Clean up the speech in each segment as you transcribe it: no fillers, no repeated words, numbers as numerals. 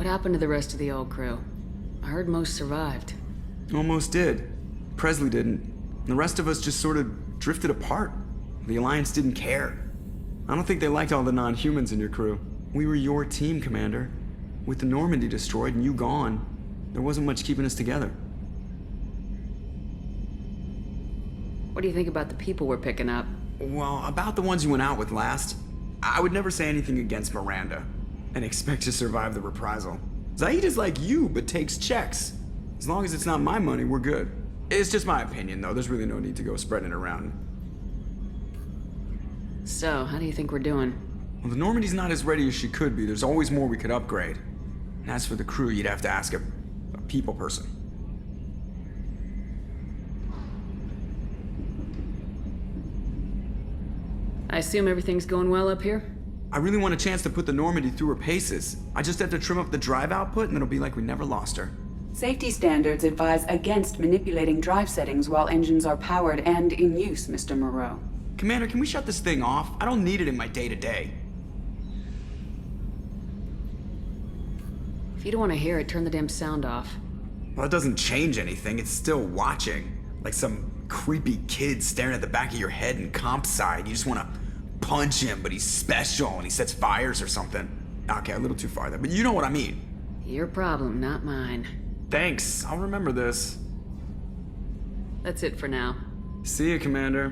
What happened to the rest of the old crew? I heard most survived. Almost did. Presley didn't. The rest of us just sort of drifted apart. The Alliance didn't care. I don't think they liked all the non-humans in your crew. We were your team, Commander. With the Normandy destroyed and you gone, there wasn't much keeping us together. What do you think about the people we're picking up? Well, about the ones you went out with last, I would never say anything against Miranda and expect to survive the reprisal. Zaid is like you, but takes checks. As long as it's not my money, we're good. It's just my opinion, though. There's really no need to go spreading it around. So, how do you think we're doing? Well, the Normandy's not as ready as she could be. There's always more we could upgrade. And as for the crew, you'd have to ask a people person. I assume everything's going well up here? I really want a chance to put the Normandy through her paces. I just have to trim up the drive output and it'll be like we never lost her. Safety standards advise against manipulating drive settings while engines are powered and in use, Mr. Moreau. Commander, can we shut this thing off? I don't need it in my day-to-day. If you don't want to hear it, turn the damn sound off. Well, it doesn't change anything. It's still watching. Like some creepy kid staring at the back of your head in comp side. You just want to punch him, but he's special and he sets fires or something. Okay, a little too far there, but you know what I mean. Your problem, not mine. Thanks, I'll remember this. That's it for now. See you, Commander.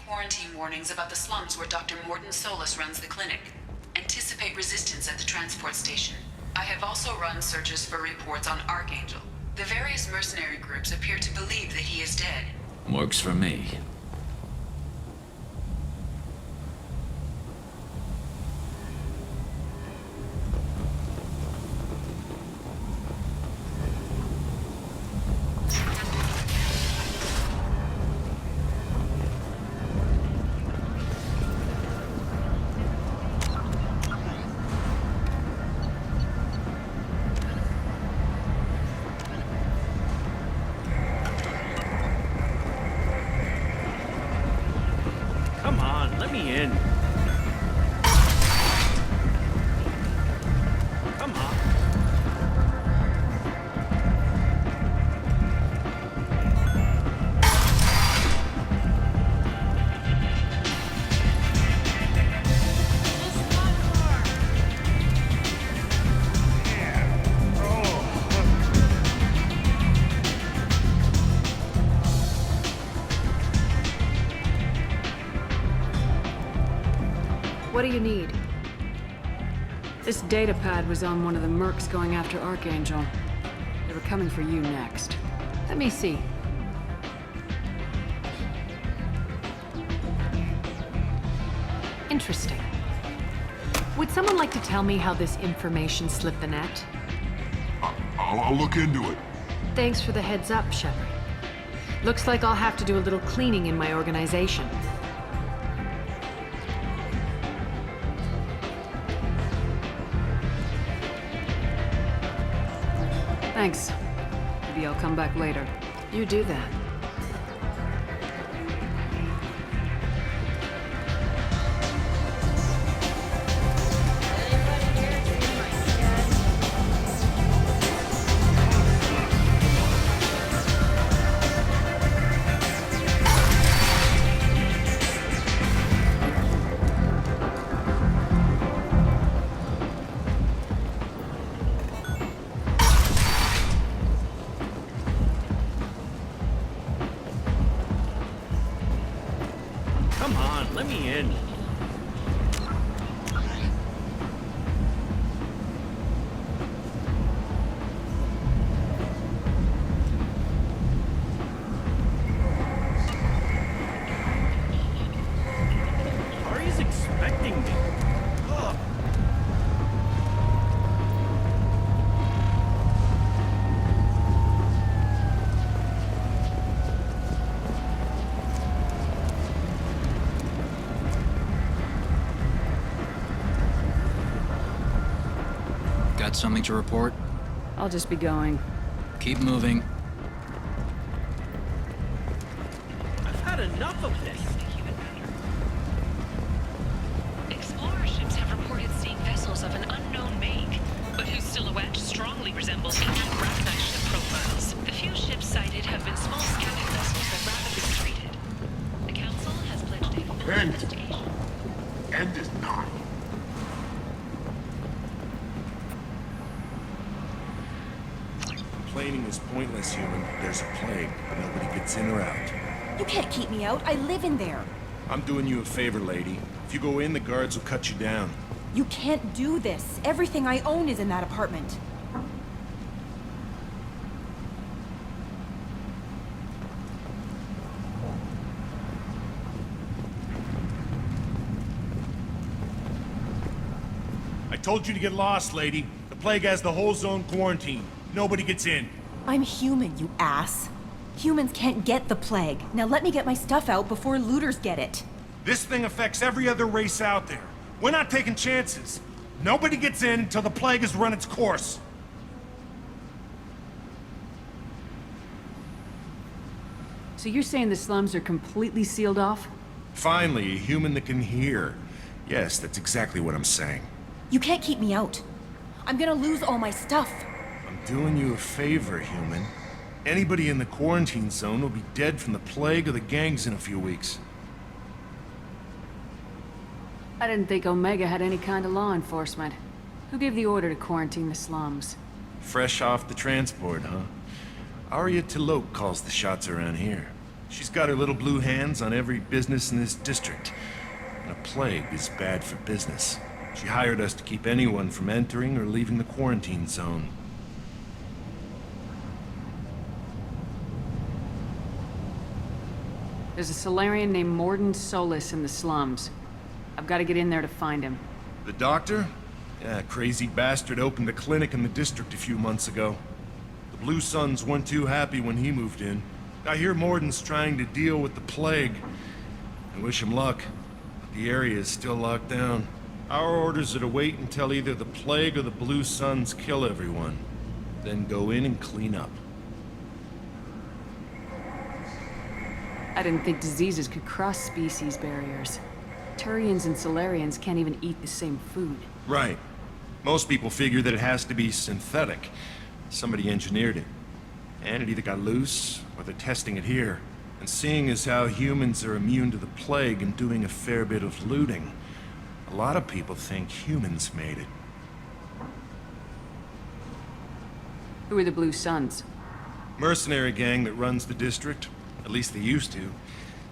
Quarantine warnings about the slums where Dr. Morton Solus runs the clinic. Anticipate resistance at the transport station. I have also run searches for reports on Archangel. The various mercenary groups appear to believe that he is dead. Works for me. Come on, let me in. Come on. What do you need? This data pad was on one of the mercs going after Archangel. They were coming for you next. Let me see. Interesting. Would someone like to tell me how this information slipped the net? I'll look into it. Thanks for the heads up, Shepard. Looks like I'll have to do a little cleaning in my organization. Thanks. Maybe I'll come back later. You do that. Come on, let me in. Ari's expecting me. Ugh. Got something to report? I'll just be going. Keep moving. I've had enough of this. Explorer ships have reported seeing vessels of an unknown make, but whose silhouette strongly resembles ancient Rachni ship profiles. The few ships sighted have been small scouting vessels that rapidly retreated. The Council has pledged a full End. investigation. End is not. Complaining is pointless, human. There's a plague, but nobody gets in or out. You can't keep me out. I live in there. I'm doing you a favor, lady. If you go in, the guards will cut you down. You can't do this. Everything I own is in that apartment. I told you to get lost, lady. The plague has the whole zone quarantined. Nobody gets in. I'm human, you ass. Humans can't get the plague. Now let me get my stuff out before looters get it. This thing affects every other race out there. We're not taking chances. Nobody gets in until the plague has run its course. So you're saying the slums are completely sealed off? Finally, a human that can hear. Yes, that's exactly what I'm saying. You can't keep me out. I'm gonna lose all my stuff. I'm doing you a favor, human. Anybody in the quarantine zone will be dead from the plague or the gangs in a few weeks. I didn't think Omega had any kind of law enforcement. Who gave the order to quarantine the slums? Fresh off the transport, huh? Arya T'Loak calls the shots around here. She's got her little blue hands on every business in this district. And a plague is bad for business. She hired us to keep anyone from entering or leaving the quarantine zone. There's a Solarian named Mordin Solus in the slums. I've got to get in there to find him. The doctor? Yeah, crazy bastard opened a clinic in the district a few months ago. The Blue Suns weren't too happy when he moved in. I hear Mordin's trying to deal with the plague. I wish him luck, but the area is still locked down. Our orders are to wait until either the plague or the Blue Suns kill everyone. Then go in and clean up. I didn't think diseases could cross species barriers. Turians and Solarians can't even eat the same food. Right. Most people figure that it has to be synthetic. Somebody engineered it. And it either got loose, or they're testing it here. And seeing as how humans are immune to the plague and doing a fair bit of looting, a lot of people think humans made it. Who are the Blue Suns? Mercenary gang that runs the district. At least they used to.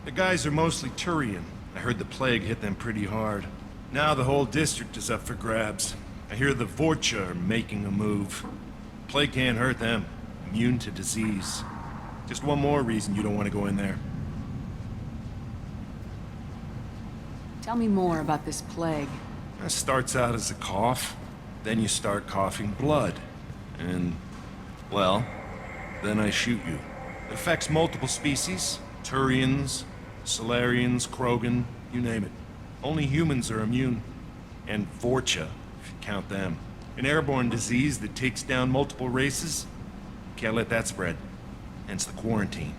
The guys are mostly Turian. I heard the plague hit them pretty hard. Now the whole district is up for grabs. I hear the Vorcha are making a move. Plague can't hurt them. Immune to disease. Just one more reason you don't want to go in there. Tell me more about this plague. It starts out as a cough, then you start coughing blood. And, well, then I shoot you. It affects multiple species. Turians, Solarians, Krogan, you name it. Only humans are immune. And Vorcha, if you count them. An airborne disease that takes down multiple races. Can't let that spread. Hence the quarantine.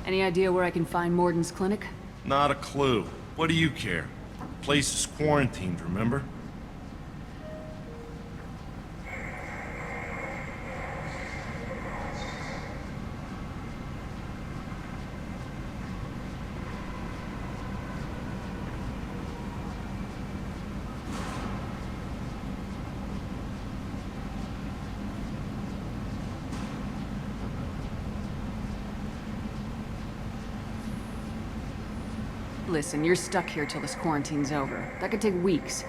Any idea where I can find Morden's clinic? Not a clue. What do you care? Place is quarantined, remember? Listen, you're stuck here till this quarantine's over. That could take weeks.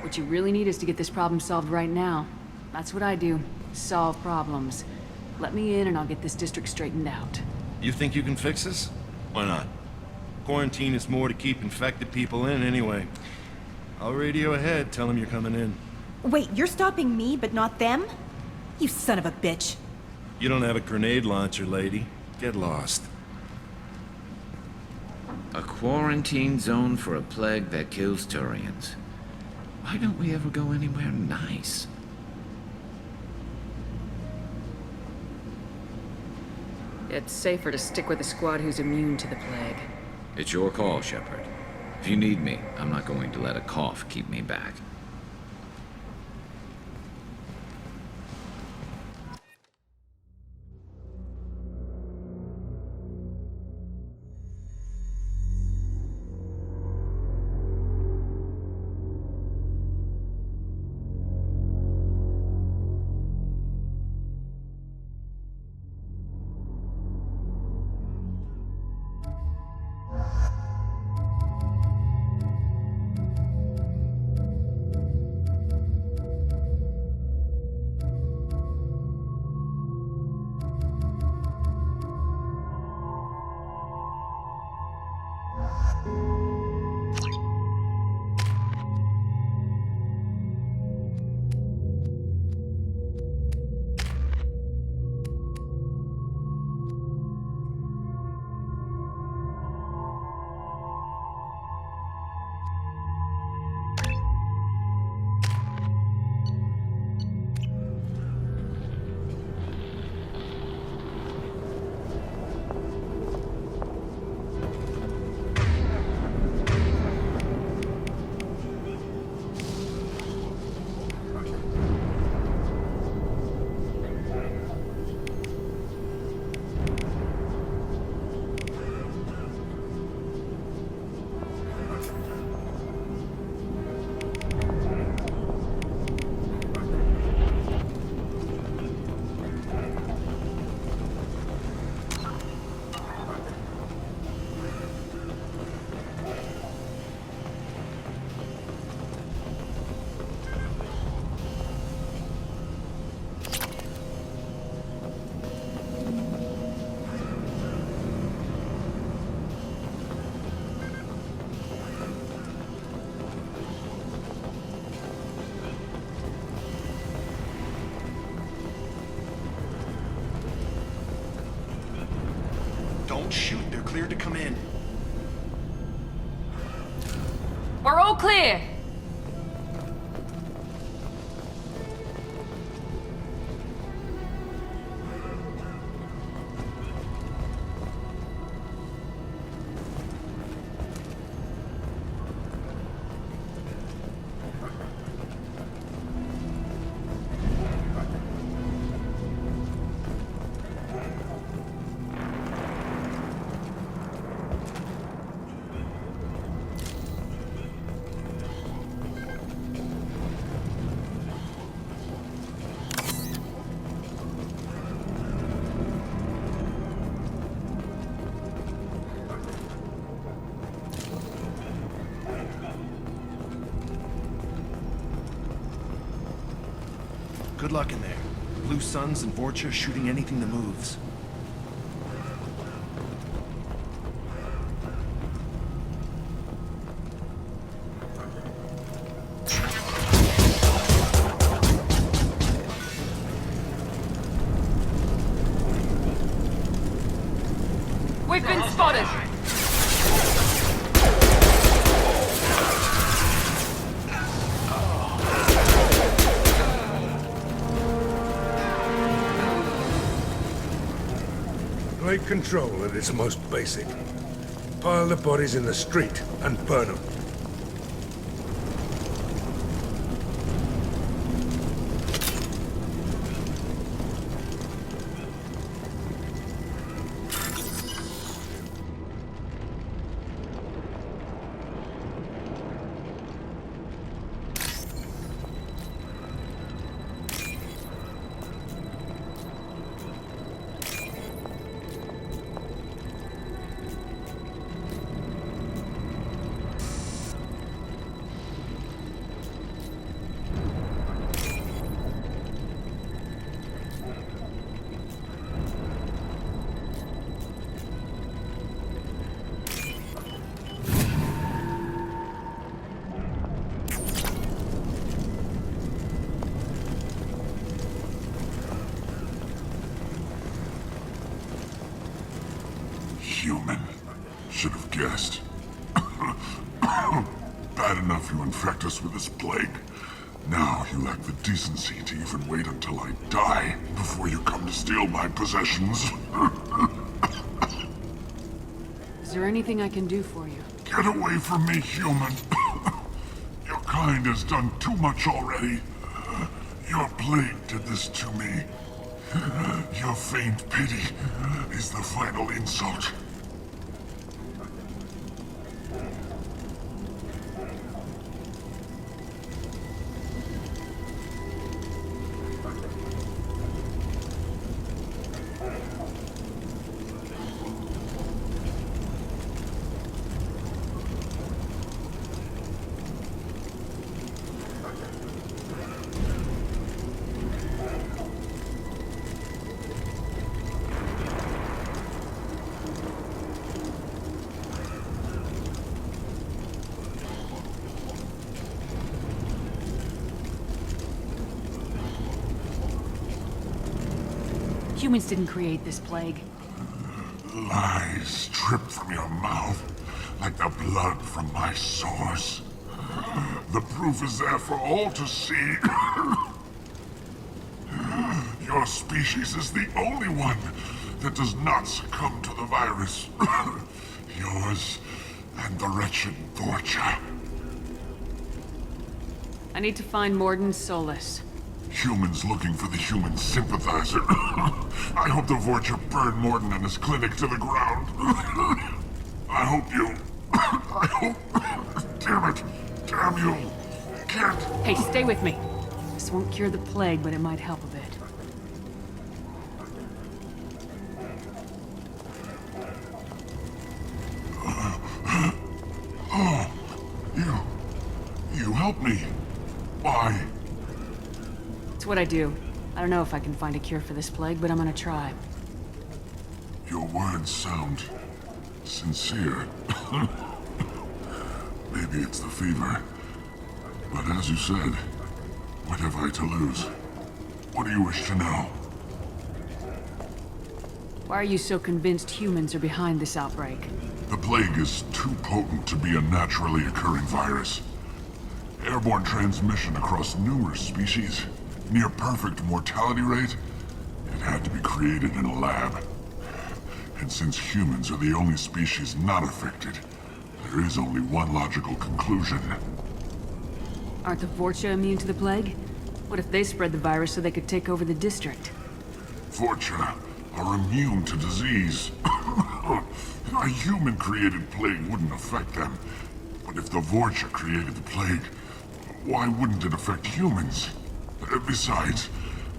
What you really need is to get this problem solved right now. That's what I do. Solve problems. Let me in and I'll get this district straightened out. You think you can fix this? Why not? Quarantine is more to keep infected people in anyway. I'll radio ahead, tell them you're coming in. Wait, you're stopping me, but not them? You son of a bitch. You don't have a grenade launcher, lady. Get lost. A quarantine zone for a plague that kills Turians. Why don't we ever go anywhere nice? It's safer to stick with a squad who's immune to the plague. It's your call, Shepard. If you need me, I'm not going to let a cough keep me back. Don't shoot, they're cleared to come in. We're all clear! Good luck in there. Blue Suns and Vorcha shooting anything that moves. We've been spotted! Plague control at its most basic. Pile the bodies in the street and burn them. Human. Should have guessed. Bad enough you infect us with this plague. Now you lack the decency to even wait until I die before you come to steal my possessions. Is there anything I can do for you? Get away from me, human. Your kind has done too much already. Your plague did this to me. Your faint pity is the final insult. Humans didn't create this plague. Lies drip from your mouth like the blood from my sores. The proof is there for all to see. Your species is the only one that does not succumb to the virus. Yours and the wretched Vorcha. I need to find Morden Solus. Humans looking for the human sympathizer. I hope the Vorcha burned Morden and his clinic to the ground. I hope you... I hope... Damn it! Damn you! Can't... Hey, stay with me. This won't cure the plague, but it might help a bit. Oh, you helped me. Why? It's what I do. I don't know if I can find a cure for this plague, but I'm gonna try. Your words sound sincere. Maybe it's the fever. But as you said, what have I to lose? What do you wish to know? Why are you so convinced humans are behind this outbreak? The plague is too potent to be a naturally occurring virus. Airborne transmission across numerous species, near perfect mortality rate. It had to be created in a lab. And since humans are the only species not affected, there is only one logical conclusion. Aren't the Vorcha immune to the plague? What if they spread the virus so they could take over the district? Vorcha are immune to disease. A human-created plague wouldn't affect them. But if the Vorcha created the plague, why wouldn't it affect humans? Besides,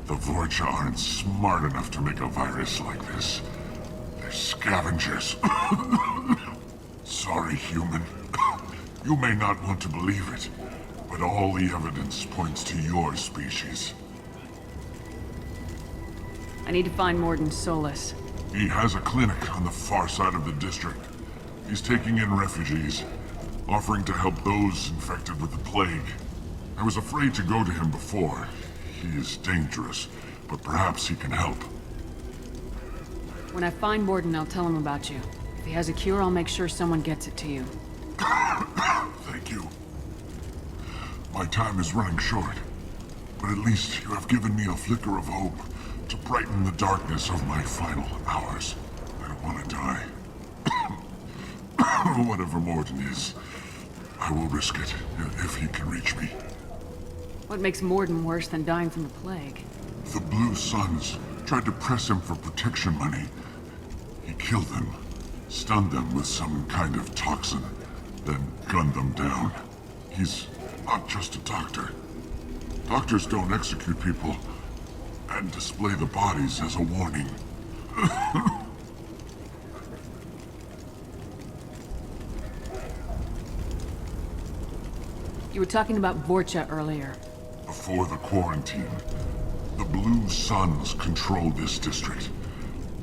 the Vorcha aren't smart enough to make a virus like this. They're scavengers. Sorry, human. You may not want to believe it, but all the evidence points to your species. I need to find Morden Solus. He has a clinic on the far side of the district. He's taking in refugees, offering to help those infected with the plague. I was afraid to go to him before. He is dangerous, but perhaps he can help. When I find Morden, I'll tell him about you. If he has a cure, I'll make sure someone gets it to you. Thank you. My time is running short, but at least you have given me a flicker of hope to brighten the darkness of my final hours. I don't want to die. Whatever Morden is, I will risk it if he can reach me. What makes Morden worse than dying from the plague? The Blue Suns tried to press him for protection money. He killed them, stunned them with some kind of toxin, then gunned them down. He's not just a doctor. Doctors don't execute people and display the bodies as a warning. You were talking about Vorcha earlier. Before the quarantine, the Blue Suns controlled this district.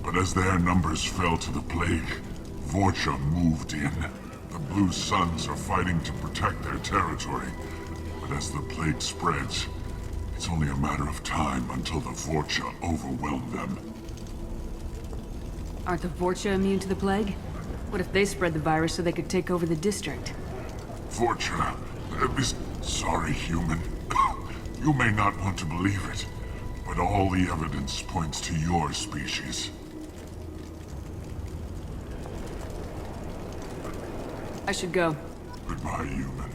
But as their numbers fell to the plague, Vorcha moved in. The Blue Suns are fighting to protect their territory. But as the plague spreads, it's only a matter of time until the Vorcha overwhelm them. Aren't the Vorcha immune to the plague? What if they spread the virus so they could take over the district? Vorcha is sorry, human. You may not want to believe it, but all the evidence points to your species. I should go. Goodbye, human.